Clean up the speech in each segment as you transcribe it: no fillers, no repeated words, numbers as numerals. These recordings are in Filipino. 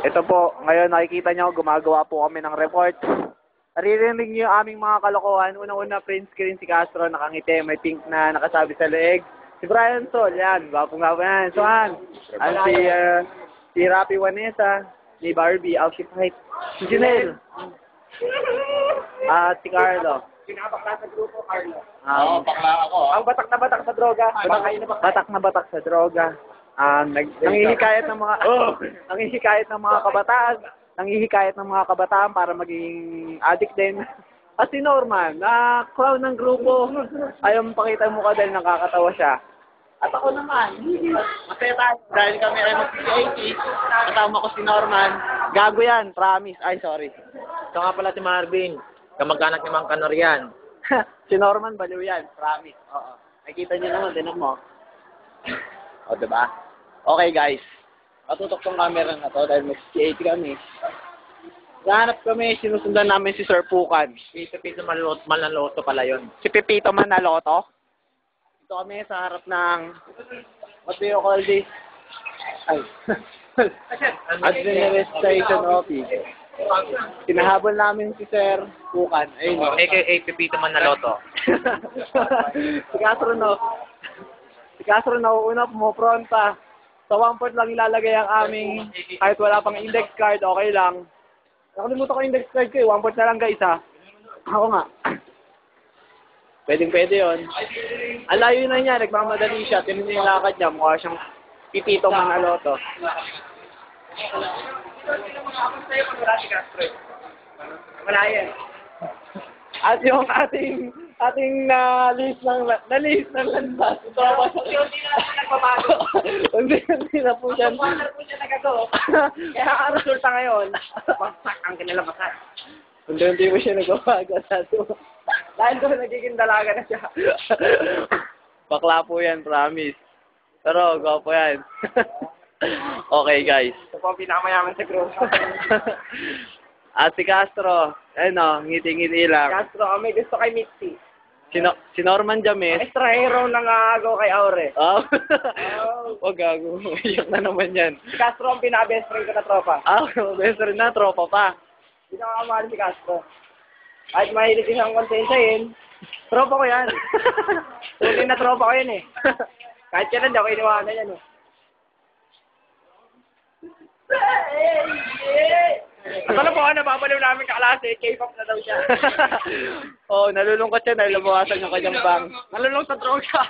Ito po, ngayon nakikita nyo, gumagawa po kami ng report. Naririnig nyo yung aming mga kalokohan. Una-una, print screen si Castro, nakangiti, may pink na nakasabi sa leeg. Si Brian Sol, yan, gwapong-gwapo yan. So, si Rapi Wanesa, ni Barbie, occupied. Si Janelle. At si Carlo. Pinakabakla sa grupo, Carlo. Bakla ako. Ang batak na batak sa droga. Batak na batak sa droga. Nanghihikayat ng mga nanghihikayat ng mga kabataan para maging addict din. At si Norman, na clown ng grupo, ayaw pakita mo ka dahil nakakatawa siya. At ako naman, masaya tayo dahil kami ay mag-80, kasama ko si Norman. Gago yan, promise. Ay, sorry. Ito nga pala si Marvin. Kamag-anak ni Mang Kanor yan. Si Norman, baliw yan, promise. Oo. Nakikita niyo naman, tinan mo. O, diba? Okay, guys. Matutok tong camera na to dahil mag-80 kami. Nahanap kami, sinusundan namin si Sir Pukan. Si Pepito Manaloto pala yun. Si Pepito Manaloto. Ito kami sa harap ng, what do you call this? Ay. Administration Office. Pinahabol namin si Sir Pukan. Ayun. AKA Pepito Manaloto. Si Castro nauuna, pumupronta. Sa 1 port lang ilalagay ang aming, kahit wala pang index card, okay lang. Nakalimutan ko index card ko eh. 1 port na lang guys ha. Ako nga. Pwede yun. Alayo na niya, nagmamadali siya. Tinan niya yung lakad niya. Mukha siyang Pipito Manaloto. Wala yan. At yung ating na-list ng landas. Ito ako sa... Hindi na ako nagbabago. Hindi na po siya. Water po siya nagago. Kaya ang resulta ngayon, bagsak ang kanilang basak. Hindi mo siya nagbabago. Dahil doon nagiging dalaga na siya. Bakla po yan, promise. Pero, gwapo yan. Okay, guys. Ito po ang pinakamayaman sa group. At si Castro, ayun o, ngiti-ngiti lang. Castro, may gusto kay Mitzi. Si Norman James. Extra hero ng agaw kay Aure. Oh. Wag gago. Iyak na naman yan. Si Castro ang pinaka-best friend ko na tropa. Best friend na, tropa pa. Hindi na kakamahal si Castro. Kahit mahilig isang konsensyahin, tropa ko yan. Tuloy na tropa ko yan eh. Kahit kailan, di ako iniwanan yan eh. Akala po nababaliw namin kaklase, K-pop na daw siya. Nalulungkot siya dahil lumawasan yung kanyang bang. Nalulong sa droga.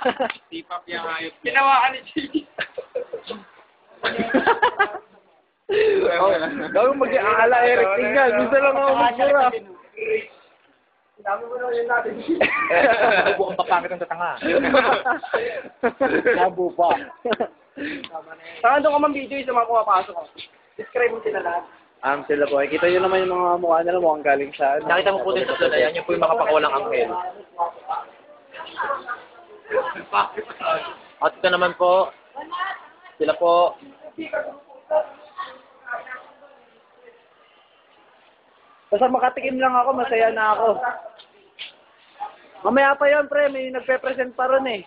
Sipap yung hayop. Pinawaan ni Chigi. Gawin mag-aala, Eric, tingnan. Gusto lang ako magsura. Dami mo naman yun natin. Bukang papangit ang tatanga. Labo pa. Saka doon ka man video yung sa mga pumapasok ko. Describe mo sila lahat. Sila po. Kita nyo naman yung mga mukha nila mukhang galing sa... Nakita mo po din sa vlog, ayan yung po yung makapakulang anghel. At ito naman po, sila po. Basta makatikim lang ako, masaya na ako. Mamaya pa yun, pre. May nagpe-present pa ron eh.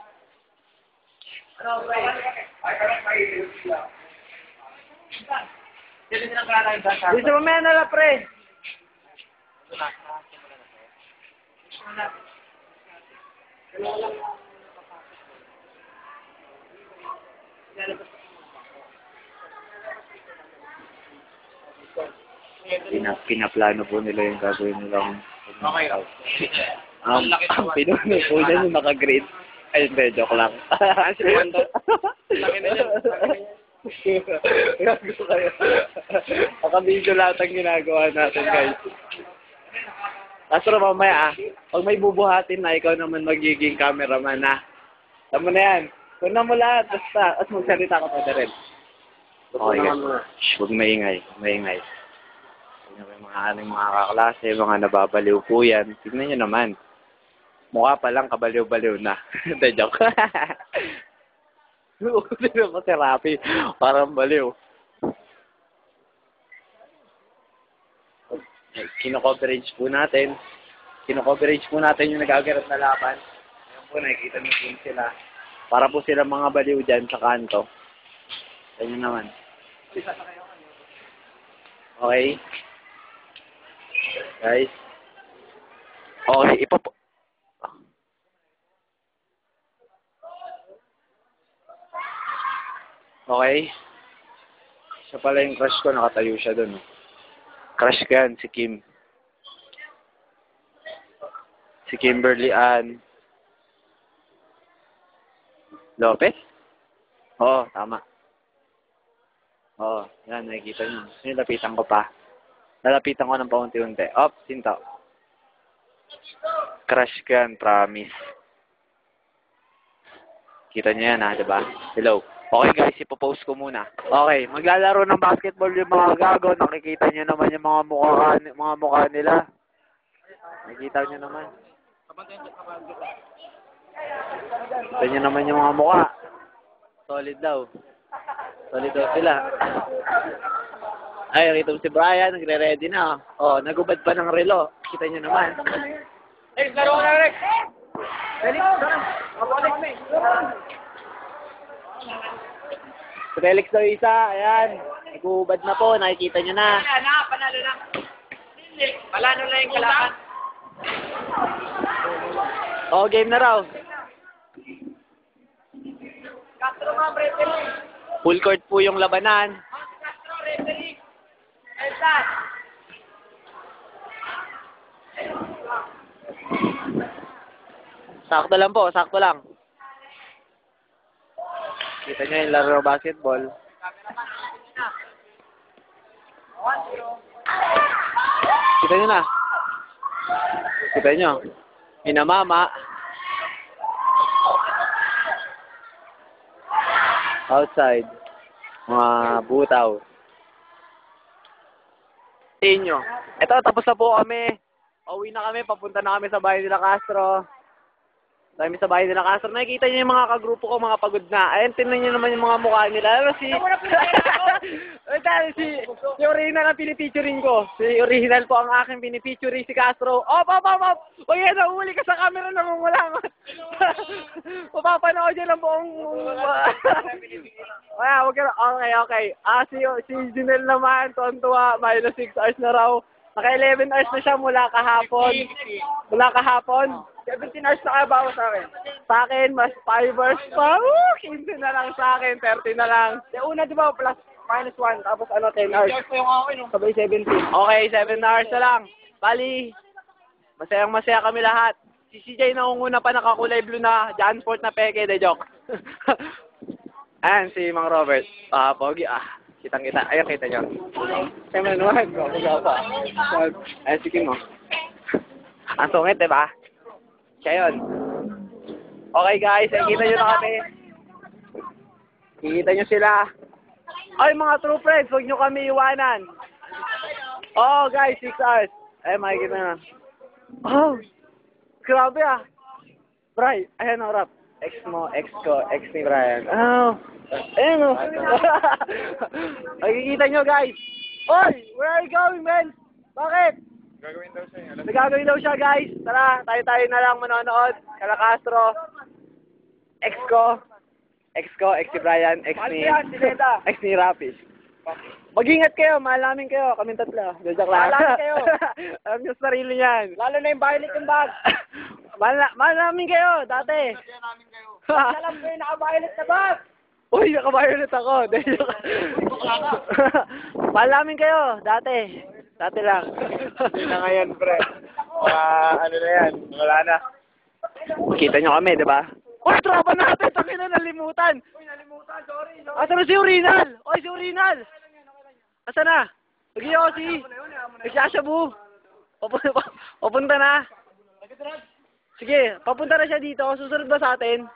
Bisa mamaya na lang, pre. Pinaplano po nila yung gagawin nilang Okay. ang pinuno po dyan yung naka-grade. Ay, hindi, joke lang. Si Wando. Laki na yan. Gago kayo. Naka-video lahat ang ginagawa natin, guys. Castro, mamaya pag may bubuhatin na, ikaw naman magiging cameraman na. Tama na yan. Kuna mo lahat, basta. At magsalita ka pa na rin. Okay, guys. Shh, huwag maingay. Maingay. Mga kaklase, mga nababaliw po yan. Tignan nyo naman. Mukha pa lang, kabaliw-baliw na. Hindi, joke. Sino pa si Rapi? Parang baliw. Kino-coverage po natin. Kino-coverage po natin yung nagagarap na laban. Ngayon po, nakikita niyo po sila. Para po sila mga baliw dyan sa kanto. Ganyan naman. Okay? Guys. Okay, Okay. Siya pala yung crush ko, nakatayo siya dun. Crush ko yan, si Kim. Si Kimberly Ann Lopez? Oo, tama. Oo, yan, nakikita nyo. Nilapitan ko pa. Lalapitan ko ng paunti-unti. Sinto. Crush ko yan, promise. Kita nyo yan, ha, diba? Hello. Okay guys, ipopost ko muna. Okay, maglalaro ng basketball yung mga gago. Nakikita nyo naman yung mga mukha nila. Nakikita nyo naman. Nakikita nyo naman yung mga mukha. Solid daw. Solid daw sila. Ay, nakita mo si Brian, nagre-ready na. Oh, nagubad pa ng relo. Kita nyo naman. Rex, laro na, Rex! Felix, laro! Ako, kami! Si Felix daw isa, ayan. Nagubad na po, nakikita nyo na. Panalo na. Panalo na yung kalaban. Oh, game na raw. Castro nga, referee. Full court po yung labanan. Castro, referee. Elsan. Sakto lang po, sakto lang. Kita nyo yung laro basketball. Kita nyo na. Kita nyo. Minamama. Outside. Mga butaw. Inyo. Ito, tapos na po kami. Uwi na kami, papunta na kami sa bahay nila Castro. Kami sa bahay nila Castro. Nakikita niyo yung mga kagrupo ko, mga pagod na. Ayun, tingnan niyo naman yung mga mukha nila. Ano si original ang pinipicturing ko. Si original po ang aking pinipicturing, si Castro. Op! Huwag yan, nahuli ka sa camera, nangungulangot. Mapapanood yan ang buong... Okay. Si Junel naman, tuwan-tuwa, minus 6 hours na raw. Naka-11 hours na siya mula kahapon. 17 hours na kaya bawa sa akin. Sa akin, mas 5 hours pa. 15 na lang sa akin, 30 na lang. Yung una, di ba, plus minus 1, tapos 10 hours. Sabay 17. Okay, 7 hours na lang. Bali, masayang-masaya kami lahat. Si CJ nangunguna pa, nakakulay blue na Jansport na peke, de joke. Ayan, si Mang Robert. Pogi, kitang-kita. Ayun, kita nyo. Siyempre naman, pa. Ayan, si King, Ang sungit, diba? Siya yun. Okay, guys, nakikita nyo na kami. Nakikita nyo sila. Ay, mga true friends, huwag nyo kami iwanan. Oh, guys, 6 hours. Ay, makikita na. Oh, grabe Bri, ayan rap. Ex mo, ex ko, ex ni Brian. Oh, ayan Makikita nyo, guys. Oy, where are you going, man? Bakit? Gagawin daw siya, guys. Tara, tayo na lang manonood. Kala Castro. Ex ko, ex si Brian, ex ni Rapi. Mag-ingat kayo, mahal namin kayo. Kaming tatlo. Joke lang. Mahal namin kayo. Alam nyo sarili niyan. Lalo na yung violet yung bag. Mahal namin kayo, dati. Alam ko yung naka-violet na bag. Uy, naka-violet ako. Mahal namin kayo, dati. Dati lang. Hindi na ngayon, pre. Ano na yan? Wala na. Kita nyo kami, di ba? Uy, tropa natin! Tangin na nalimutan! Uy, nalimutan, sorry. Asan na si Urinal? Uy, si Urinal! Asan na? Nag-iossi! Nagsashabu! Papunta na! Sige, papunta na siya dito. Susunod ba sa atin?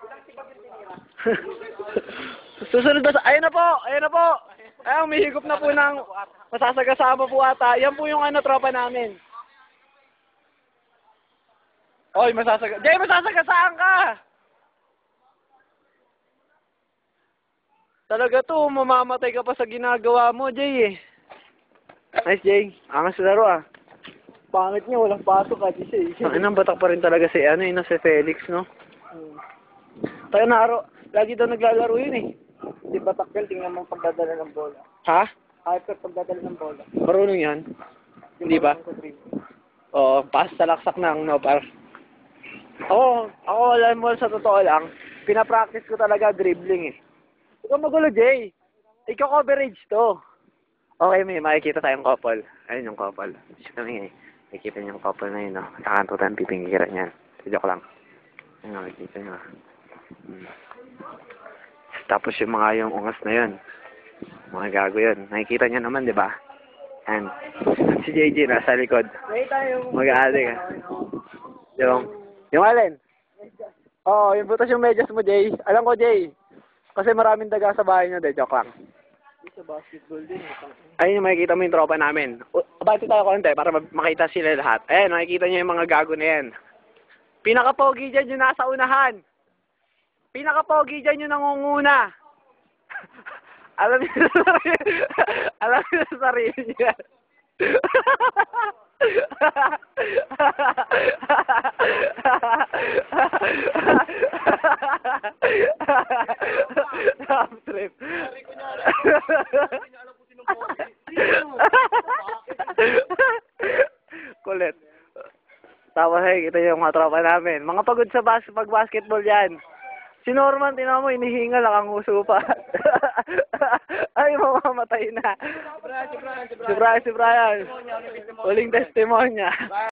Susunod ba sa... Ayun na po! Ayun, may higop na po ng... Masasagasama po ata. Yan po yung tropa namin. Oy, Jay, masasagasaan ka! Talaga to, mamamatay ka pa sa ginagawa mo, Jay Nice, Jay. Angas laro Pangit niya, walang pasok kasi siya. Ang inang batak pa rin talaga si si Felix, no? Tayo na lagi daw naglalaro yun Si Batakkel, tingnan mo pagdadala ng bola. Ha? Hyper pagdadala ng bola. Marunong yan. Hindi ba? Oo, pass sa laksak ng no par. Ako alam mo sa totoo lang, pinapractice ko talaga dribbling eh. Ikaw magulo, Jay. Ikaw coverage to. Okay, may makikita tayong couple. Ayun yung couple. Shoot kami eh. Makikita niyo yung couple na yun, no? Nakakantutan, pipingiran yan. Joke lang. Ayun, makikita niyo. Tapos yung ungas na yun. Mga gago yun. Nakikita niyo naman, di ba? And si JJ nasa likod. Wait tayo. Mag-aaling ah. Yung alin? Oo, yung butas yung medyas mo, Jay. Alam ko, Jay. Kasi maraming daga sa bahay nyo, de. Joke lang. Sa basketball din. Ayun yung makikita mo yung tropa namin. Bati tayo konti para makita sila lahat. Ayan, makikita nyo yung mga gago na yan. Pinaka-pogi dyan yung nasa unahan. Pinaka-pogi dyan yung nangunguna. Alam niyo sa sarili. Alam niyo sa sarili niya. Top trip. Kulit. Tapos ay kita yung mga tropa namin. Mga pagod sa pag-basketball yan. Si Norman, tinan mo, inihinga lang ang uso pa. Ay, mamamatay na. Si Brian. Huling testimonya.